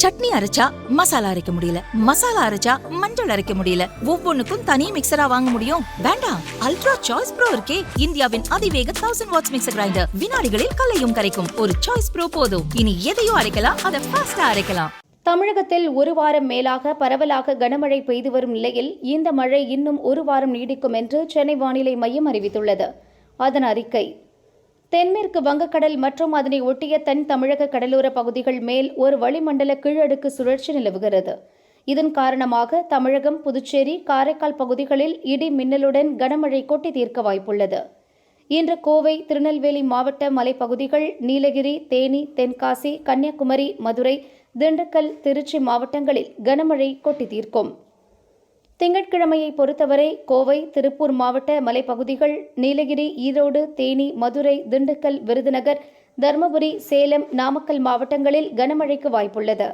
சட்னி அரைச்சா மசாலா அரைக்க முடியல, மசாலா அரைச்சா மஞ்சள் அரைக்க முடியல, ஒவ்வொன்னுக்கும் தனி மிக்சரா வாங்க முடியும்? வேண்டாம், அல்ட்ரா சாய்ஸ் ப்ரோ இருக்கே, இந்தியாவின் அதிவேக 1000 வாட்ஸ் மிக்சர் கிரைண்டர், வினாடிகளில் கல்லையும் கரைக்கும். ஒரு சாய்ஸ் ப்ரோ போதும். இனி எதையும் அரைக்கலாம், அதை ஃபாஸ்டா அரைக்கலாம். தமிழகத்தில் ஒரு வாரம் மேலாக பரவலாக கனமழை பெய்து வரும் நிலையில் இந்த மழை இன்னும் ஒரு வாரம் நீடிக்கும் என்று சென்னை வானிலை மையம் அறிவித்துள்ளது. அதன் அறிக்கை: தென்மேற்கு வங்கக்கடல் மற்றும் அதனை ஒட்டிய தென் தமிழக கடலோர பகுதிகள் மேல் ஒரு வளிமண்டல கீழடுக்கு சுழற்சி நிலவுகிறது. இதன் காரணமாக தமிழகம், புதுச்சேரி, காரைக்கால் பகுதிகளில் இடி மின்னலுடன் கனமழை கொட்டி தீர்க்க வாய்ப்புள்ளது. இன்று கோவை, திருநெல்வேலி மாவட்ட மலைப்பகுதிகள், நீலகிரி, தேனி, தென்காசி, கன்னியாகுமரி, மதுரை, திண்டுக்கல், திருச்சி மாவட்டங்களில் கனமழை கொட்டி தீர்க்கும். திங்கட்கிழமையை பொறுத்தவரை கோவை, திருப்பூர் மாவட்ட மலைப்பகுதிகள், நீலகிரி, ஈரோடு, தேனி, மதுரை, திண்டுக்கல், விருதுநகர், தருமபுரி, சேலம், நாமக்கல் மாவட்டங்களில் கனமழைக்கு வாய்ப்புள்ளது.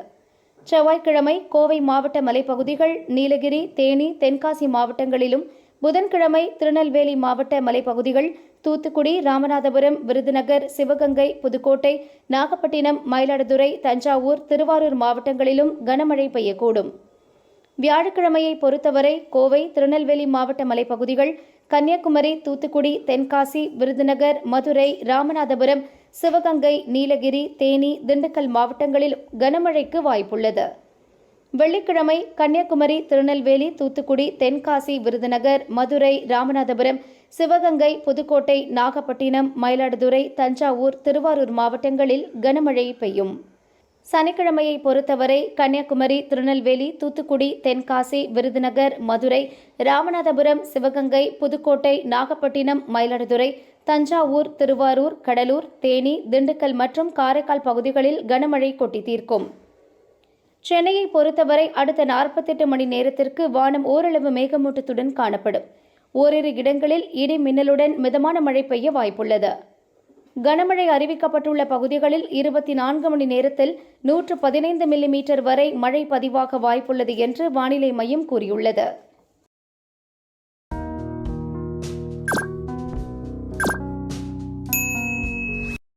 செவ்வாய்க்கிழமை கோவை மாவட்ட மலைப்பகுதிகள், நீலகிரி, தேனி, தென்காசி மாவட்டங்களிலும், புதன்கிழமை திருநெல்வேலி மாவட்ட மலைப்பகுதிகள், தூத்துக்குடி, ராமநாதபுரம், விருதுநகர், சிவகங்கை, புதுக்கோட்டை, நாகப்பட்டினம், மயிலாடுதுறை, தஞ்சாவூர், திருவாரூர் மாவட்டங்களிலும் கனமழை பெய்யக்கூடும். வியாழக்கிழமையை பொறுத்தவரை கோவை, திருநெல்வேலி மாவட்ட மலைப்பகுதிகள், கன்னியாகுமரி, தூத்துக்குடி, தென்காசி, விருதுநகர், மதுரை, ராமநாதபுரம், சிவகங்கை, நீலகிரி, தேனி, திண்டுக்கல் மாவட்டங்களில் கனமழைக்கு வாய்ப்புள்ளது. வெள்ளிக்கிழமை கன்னியாகுமரி, திருநெல்வேலி, தூத்துக்குடி, தென்காசி, விருதுநகர், மதுரை, ராமநாதபுரம், சிவகங்கை, புதுக்கோட்டை, நாகப்பட்டினம், மயிலாடுதுறை, தஞ்சாவூர், திருவாரூர் மாவட்டங்களில் கனமழை பெய்யும். சனிக்கிழமையை பொறுத்தவரை கன்னியாகுமரி, திருநெல்வேலி, தூத்துக்குடி, தென்காசி, விருதுநகர், மதுரை, ராமநாதபுரம், சிவகங்கை, புதுக்கோட்டை, நாகப்பட்டினம், மயிலாடுதுறை, தஞ்சாவூர், திருவாரூர், கடலூர், தேனி, திண்டுக்கல் மற்றும் காரைக்கால் பகுதிகளில் கனமழை கொட்டி தீர்க்கும். சென்னையை பொறுத்தவரை அடுத்த 48 மணி நேரத்திற்கு வானம் ஓரளவு மேகமூட்டத்துடன் காணப்படும். ஓரிரு இடங்களில் இடி மின்னலுடன் மிதமான மழை பெய்ய வாய்ப்புள்ளது. கனமழை அறிவிக்கப்பட்டுள்ள பகுதிகளில் 24 மணி நேரத்தில் 115 மில்லிமீட்டர் வரை மழை பதிவாக வாய்ப்புள்ளது என்று வானிலை மையம் கூறியுள்ளது.